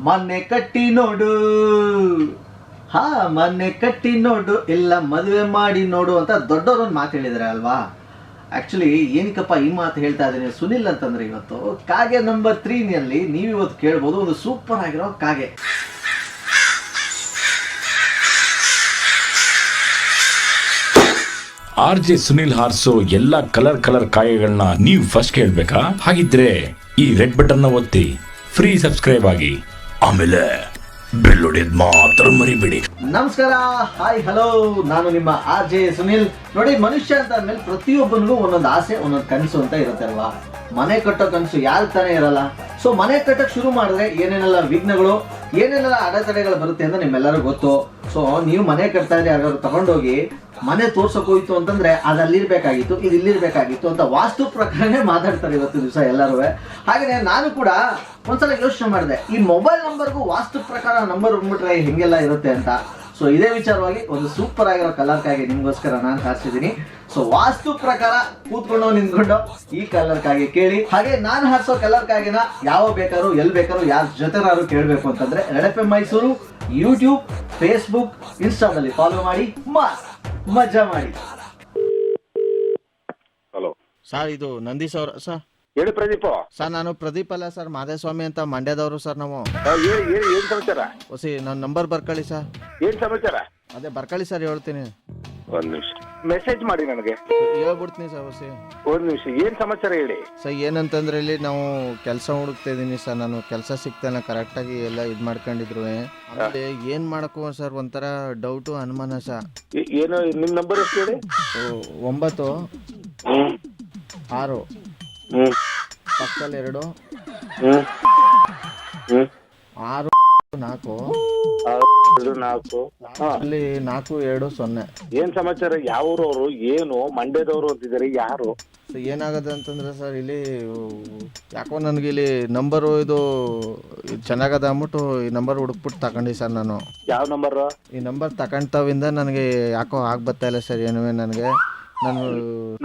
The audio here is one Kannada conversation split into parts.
ಮನೆ ಕಟ್ಟಿ ನೋಡು, ಹಾ ಮನೆ ಕಟ್ಟಿ ನೋಡು, ಇಲ್ಲ ಮದುವೆ ಮಾಡಿ ನೋಡು ಅಂತ ದೊಡ್ಡವರೊಂದು ಮಾತು ಹೇಳಿದ್ದಾರೆ ಅಲ್ವಾ. ಆಕ್ಚುಲಿ ಏನಕ್ಕಪ್ಪ ಈ ಮಾತು ಹೇಳ್ತಾ ಇದ್ದೀನಿ ಸುನಿಲ್ ಅಂತಂದ್ರೆ, ಇವತ್ತು ಕಾಗೆ ನಂಬರ್ 3ನಲ್ಲಿ ನೀವು ಇವತ್ತು ಕೇಳ್ಬೋದು ಒಂದು ಸೂಪರ್ ಆಗಿರೋ ಕಾಗೆ. RJ ಸುನಿಲ್ ಹಾರ್ಸೋ ಎಲ್ಲಾ ಕಲರ್ ಕಾಯಿಗಳನ್ನ ನೀವು ಫಸ್ಟ್ ಕೇಳ್ಬೇಕಾ? ಹಾಗಿದ್ರೆ ಈ ರೆಡ್ ಬಟನ್ ಒತ್ತಿ ಫ್ರೀ ಸಬ್ಸ್ಕ್ರೈಬ್ ಆಗಿ, ಆಮೇಲೆ ಬೆಲ್ ಹೊಡೆಯೋದ್ ಮಾತ್ರ ಮರಿಬೇಡಿ. ನಮಸ್ಕಾರ, ಹಾಯ್, ಹಲೋ, ನಾನು ನಿಮ್ಮ RJ ಸುನಿಲ್. ನೋಡಿ, ಮನುಷ್ಯ ಅಂತ ಅಂದ್ಮೇಲೆ ಪ್ರತಿಯೊಬ್ಬನಿಗೂ ಒಂದೊಂದು ಆಸೆ, ಒಂದೊಂದು ಕನಸು ಅಂತ ಇರುತ್ತೆ ಅಲ್ವಾ. ಮನೆ ಕಟ್ಟೋ ಕನಸು ಯಾರು ತಾನೇ ಇರಲ್ಲ. ಸೊ ಮನೆ ಕಟ್ಟಕ್ಕೆ ಶುರು ಮಾಡಿದ್ರೆ ಏನೇನೆಲ್ಲ ವಿಘ್ನಗಳು, ಏನೇನೆಲ್ಲ ಅಡೆತಡೆಗಳು ಬರುತ್ತೆ ಅಂತ ನಿಮ್ಮೆಲ್ಲರೂ ಗೊತ್ತು. ಸೊ ನೀವು ಮನೆ ಕಟ್ತಾ ಇದ್ರೆ ಯಾರು ತಗೊಂಡೋಗಿ ಮನೆ ತೋರ್ಸಕ್ ಹೋಯ್ತು ಅಂತಂದ್ರೆ ಅದು ಅಲ್ಲಿರ್ಬೇಕಾಗಿತ್ತು, ಇದು ಇಲ್ಲಿರ್ಬೇಕಾಗಿತ್ತು ಅಂತ ವಾಸ್ತು ಪ್ರಕಾರನೇ ಮಾತಾಡ್ತಾರೆ ಇವತ್ತು ದಿವಸ ಎಲ್ಲರೂ. ಹಾಗೆಯೇ ನಾನು ಕೂಡ ಒಂದ್ಸಲ ಯೋಚನೆ ಮಾಡಿದೆ, ಈ ಮೊಬೈಲ್ ನಂಬರ್ಗೂ ವಾಸ್ತು ಪ್ರಕಾರ ನಂಬರ್ ಬಂದ್ಬಿಟ್ರೆ ಹೆಂಗೆಲ್ಲ ಇರುತ್ತೆ ಅಂತ. ಸೊ ಇದೇ ವಿಚಾರವಾಗಿ ಒಂದು ಸೂಪರ್ ಆಗಿರೋ ಕಲರ್ ಕಾಗೆ ನಿಮ್ಗೋಸ್ಕರ ನಾನು ಹಾರಿಸಿದ್ದೀನಿ. ಸೊ ವಾಸ್ತು ಪ್ರಕಾರ ಕೂತ್ಕೊಂಡು ನಿಂತ್ಕೊಂಡು ಈ ಕಲರ್ ಕಾಗೆ ಕೇಳಿ. ಹಾಗೆ ನಾನು ಹಾರಿಸೋ ಕಲರ್ ಕಾಗೆನ ಯಾವ ಬೇಕಾದ್ರೂ ಎಲ್ಲಿ ಬೇಕಾದ್ರೂ ಯಾರ ಜೊತೆನಾದ್ರು ಕೇಳಬೇಕು ಅಂತಂದ್ರೆ red FM Mysuru YouTube, Facebook, ಇನ್ಸ್ಟಾದಲ್ಲಿ ಫಾಲೋ ಮಾಡಿ, ಮಜಾ ಮಾಡಿ. ಹಲೋ ಸರ್, ಇದು ನಂದೀಶ್ ಅವ್ರ ಸರ್? ಹೇಳಿ ಪ್ರದೀಪ್. ಸರ್ ನಾನು ಪ್ರದೀಪ್ ಅಲ್ಲ ಸರ್, ಮಾದೇಸ್ವಾಮಿ ಅಂತ ಮಂಡ್ಯದವರು ಸರ್. ನಾವು ಏನ್ ಸಮಾಚಾರ? ಹೊಸಿ ನನ್ನ ನಂಬರ್ ಬರ್ಕೊಳ್ಳಿ ಸರ್. ಏನ್ ಸಮಾಚಾರ? ಅದೇ ಬರ್ಕೊಳ್ಳಿ ಸರ್, ಹೇಳ್ತೀನಿ. ಒಂದ್ ನಿಮಿಷ ಮೆಸೇಜ್ ಮಾಡಿ ನನಗೆ, ಹೇಳ್ಬಿಡ್ತೀನಿ ಸರ್. ಹೊಸಿ ಒಂದ್ ನಿಮಿಷ, ಏನ್ ಸಮಾಚಾರ ಹೇಳಿ. ಸರ್ ಏನಂತಂದ್ರೆ, ಇಲ್ಲಿ ನಾವು ಕೆಲಸ ಹುಡುಕ್ತಾ ಇದೀನಿ ಸರ್. ನಾನು ಕೆಲಸ ಸಿಗ್ತಾನೆ ಕರೆಕ್ಟಾಗಿ ಎಲ್ಲ ಇದು ಮಾಡ್ಕೊಂಡಿದ್ರು. ಆಮೇಲೆ ಏನ್ ಮಾಡಕ್ಕೂ ಸರ್ ಒಂಥರ ಡೌಟು, ಅನುಮಾನ ಸರ್. ಏನು ನಿಮ್ ನಂಬರ್ ಎಷ್ಟು ಹೇಳಿ? 9 6 ಪಕ್ಕದಲ್ಲಿ 2 6 4 ಅಲ್ಲಿ 4 2 0. ಏನ್ ಸಮಾಚಾರ? ಯಾವ್ರವ್ರು? ಏನು ಮಂಡ್ಯದವ್ರು ಅಂತಿದ್ದಾರೆ? ಯಾರು? ಏನಾಗದೆ ಅಂತಂದ್ರೆ ಸರ್, ಇಲ್ಲಿ ಯಾಕೋ ನನಗೆ ಇಲ್ಲಿ ನಂಬರು ಇದು ಚೆನ್ನಾಗದ ಅಂದ್ಬಿಟ್ಟು ಈ ನಂಬರ್ ಹುಡುಕ್ಬಿಟ್ಟು ತಗೊಂಡಿ ಸರ್ ನಾನು. ಯಾವ ನಂಬರ್? ಈ ನಂಬರ್ ತಗೊಂಡವಿಂದ ನನಗೆ ಯಾಕೋ ಆಗ್ಬತ್ತಾ ಇಲ್ಲ ಸರ್ ಏನುವೆ ನನಗೆ.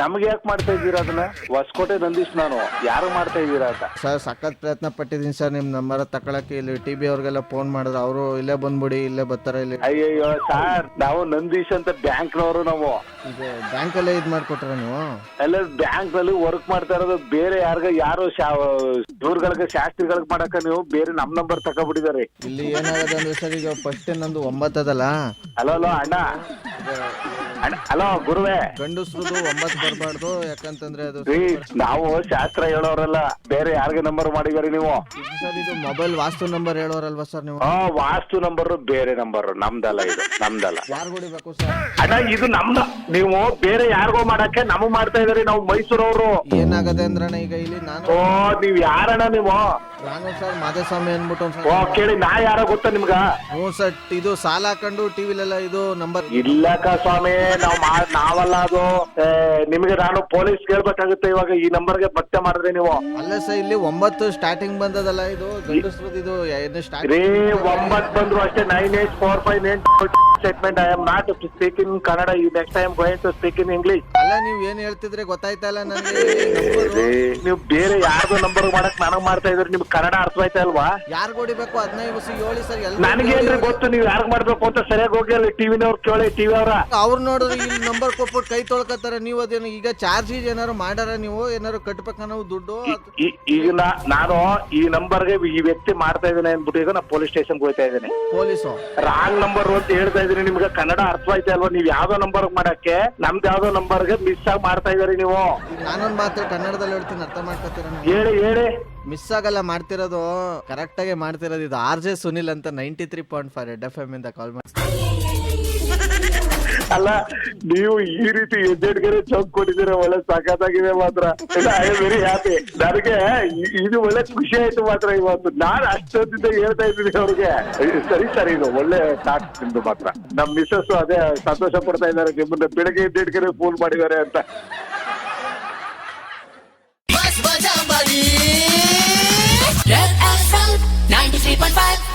ನಮ್ಗೆ ಯಾಕೆ ಮಾಡ್ತಾ ಇದ್ದೀರಾ ಅದನ್ನ? ಹೊಸಕೋಟೆ ನಂದೀಶ್ ನಾನು. ಯಾರು ಮಾಡ್ತಾ ಇದ್ದೀರಾ ಅಂತ ಸರ್ ಸಖತ್ ಪ್ರಯತ್ನ ಪಟ್ಟಿದ್ದೀನಿ ಸರ್ ನಿಮ್ಮ ನಂಬರ್ ತಗೊಳಕ್ಕೆ. ಇಲ್ಲಿ TB ಅವ್ರಿಗೆಲ್ಲ ಫೋನ್ ಮಾಡಿದ್ರು, ಅವರು ಇಲ್ಲೇ ಬಂದ್ಬಿಡಿ, ಇಲ್ಲೇ ಬರ್ತಾರೆ ಇಲ್ಲಿ. ಅಯ್ಯಯ್ಯೋ ಸರ್, ನಾವು ನಂದೀಶ್ ಅಂತ ಬ್ಯಾಂಕ್ನವರು. ನಾವು ಇದು ಬ್ಯಾಂಕಲ್ಲೇ ಇದು ಮಾಡ್ಕೊಟ್ರ ನೀವು? ಎಲ್ಲ ಬ್ಯಾಂಕ್ ನಲ್ಲಿ ವರ್ಕ್ ಮಾಡ್ತಾ ಇರೋದು. ಬೇರೆ ಯಾರು ಇವ್ರಗಳಿಗೆ ಶಾಸ್ತ್ರಿಗಳಿಗೆ ಮಾಡಕ ನೀವು ಬೇರೆ ನಮ್ ನಂಬರ್ ತಗೊಂಡ್ಬಿಟ್ಟಿದ್ದಾರೆ. ಇಲ್ಲಿ ಏನಾಗದ ಅಂದ್ರೆ ಸರ್, ಈಗ ಫಸ್ಟ್ ನಂದು 9 ಅದಲ್ಲ. ಹಲೋ ಅಣ್ಣ, ಹಲೋ ಗುರುವೆ. ಗಂಡಸ್ರದು 9 ಬರಬಾರ್ದು, ಯಾಕಂತಂದ್ರೆ ಅದು ನಾವು ಶಾಸ್ತ್ರ ಹೇಳೋರಲ್ಲ, ಬೇರೆ ಯಾರಿಗೆ ನಂಬರ್ ಮಾಡಿದಾರೆ ನೀವು? ಸರ್ ಇದು ಮೊಬೈಲ್ ವಾಸ್ತು ನಂಬರ್ ಹೇಳೋರಲ್ವಾ ಸರ್ ನೀವು? ವಾಸ್ತು ನಂಬರ್ ಬೇರೆ ನಂಬರ್, ನಮ್ದಲ್ಲ, ಇದು ನಮ್ದಲ್ಲ. ಯಾರು ಹೊಡಿಬೇಕು ಸರ್? ಅಣ್ಣ ಇದು ನಮ್ದ. ನೀವು ಬೇರೆ ಯಾರಿಗೋ ಮಾಡಕ್ಕೆ ನಮಗ್ ಮಾಡ್ತಾ ಇದಾರೆ. ನಾವು ಮೈಸೂರವ್ರು. ಏನಾಗದೆ ಅಂದ್ರಣ್ಣ, ಈಗ ಇಲ್ಲಿ ನಾನು ನೀವ್ ಯಾರಣ್ಣ ನೀವು? ನಾನು ಸರ್ ಮಾದೇಸ್ವಾಮಿ ಅನ್ಬಿಟ್ಟು. ಕೇಳಿ, ನಾ ಯಾರೋ ಗೊತ್ತಾ ನಿಮ್ಗ? ಹ್ಞೂ ಸರ್, ಇದು ಸಾಲ ಹಾಕೊಂಡು ಟಿವಿಲೆಲ್ಲ ಇದು ನಂಬರ್. ಇಲ್ಲಕ್ಕ ಸ್ವಾಮಿ, ನಾವಲ್ಲ ಅದು. ನಿಮ್ಗೆ ನಾನು ಪೊಲೀಸ್ ಕೇಳ್ಬೇಕಾಗುತ್ತೆ ಇವಾಗ. ಈ ನಂಬರ್ಗೆ ಪತ್ತೆ ಮಾಡಿದ್ರೆ ನೀವು? ಅಲ್ಲ ಸರ್, ಇಲ್ಲಿ 9 ಸ್ಟಾರ್ಟಿಂಗ್ ಬಂದದಲ್ಲ, ಇದು ಗಂಡಸ್ರದ್ದು. ಇದು 9 ಬಂದ್ರು ಅಷ್ಟೇ. 984598 statement. I am not speak in Kannada. Next I am going to speak in English. ಅಲ್ಲ ನೀವು ಏನ್ ಹೇಳ್ತಿದ್ರೆ ಗೊತ್ತಾಯ್ತಲ್ಲ ನನಗೆ. ನೀವು ಬೇರೆ ಯಾರ್ದೋ ನಂಬರ್ ಮಾಡಕ್ ನನಗ್ ಮಾಡ್ತಾ ಇದ್ರಿ. ನಿಮ್ಗೆ ಕನ್ನಡ ಅರ್ಥ ಆಯ್ತಾ ಅಲ್ವಾ? ಯಾರು ಹೊಡಿಬೇಕು ಅದನ್ನ ಹೇಳಿ ಸರ್. ನನಗೇನ್ರಿ ಗೊತ್ತು ನೀವು ಯಾರು ಮಾಡ್ಬೇಕು ಅಂತ? ಸರಿಯಾಗಿ ಹೋಗಿ ಅಲ್ಲಿ ಟಿವಿನವ್ರು ಕೇಳಿ. ಟಿವಿ ಅವ್ರು ನೋಡಿದ್ರೆ ಇಲ್ಲಿ ನಂಬರ್ ಕೊಟ್ಬಿಟ್ಟು ಕೈ ತೊಳ್ಕೊತಾರೆ. ನೀವು ಅದೇನು ಈಗ ಚಾರ್ಜ್ ಏನಾರು ಮಾಡಾರ? ನೀವು ಏನಾರು ಕಟ್ಬೇಕ ನಾವು ದುಡ್ಡು? ಈಗ ನಾನು ಈ ನಂಬರ್ಗೆ ಈ ವ್ಯಕ್ತಿ ಮಾಡ್ತಾ ಇದ್ದೇನೆ ಅಂದ್ಬಿಟ್ಟು ಈಗ ನಾ ಪೊಲೀಸ್ ಸ್ಟೇಷನ್ಗೆ ಹೋಗ್ತಾ ಇದ್ದೇನೆ. ಪೊಲೀಸು ರಾಂಗ್ ನಂಬರ್ ಅಂತ ಹೇಳ್ತಾ ಇದ್ದೀನಿ. ನಿಮ್ಗೆ ಕನ್ನಡ ಅರ್ಥ ಆಯ್ತಾ ಅಲ್ವಾ? ನೀವ್ ಯಾವ್ದೋ ನಂಬರ್ ಮಾಡಕ್ಕೆ ನಮ್ದು ಯಾವ್ದೋ ನಂಬರ್ಗೆ ಮಿಸ್ ಆಗಿ ಮಾಡ್ತಾ ಇದಾರೆ ನೀವು. ನಾನೊಂದ್ ಮಾತ್ರ ಕನ್ನಡದಲ್ಲಿ ಹೇಳ್ತೀನಿ, ಅರ್ಥ ಮಾಡ್ಕೊತೀರ? ಹೇಳಿ. ಮಿಸ್ ಆಗಲ್ಲ, ಮಾಡ್ತಿರೋದು ಕರೆಕ್ಟ್ ಆಗಿ ಮಾಡ್ತಿರೋದು. ಇದು RJ ಸುನಿಲ್ ಅಂತ 93.5 ರೆಡ್ FM ಇಂದ ಕಾಲ್ ಮಾಡಿ. ಅಲ್ಲ, ನೀವು ಈ ರೀತಿ ಎದ್ದೆಡ್ಗೆರೆ ಚೌಕ್ ಕೊಟ್ಟಿದ್ದೀರ, ಒಳ್ಳೆ ಸಖತ್ತಾಗಿದೆ ಮಾತ್ರ. I am very happy. ನನಗೆ ಇದು ಒಳ್ಳೆ ಖುಷಿ ಆಯ್ತು ಮಾತ್ರ ಇವತ್ತು. ನಾನು ಅಷ್ಟೊಂದಿಂದ ಹೇಳ್ತಾ ಇದ್ದೀನಿ ಅವ್ರಿಗೆ. ಸರಿ, ಇದು ಒಳ್ಳೆ ಟಾಕ್ ನಿಮ್ದು ಮಾತ್ರ. ನಮ್ ಮಿಸ್ಸಸ್ ಅದೇ ಸಂತೋಷ ಪಡ್ತಾ ಇದ್ದಾರೆ, ನಿಮ್ಮನ್ನ ಬೆಳಗ್ಗೆ ಎದ್ದೆಡ್ಗೆರೆ ಫೋನ್ ಮಾಡಿದ್ದಾರೆ ಅಂತ. Red FM 93.5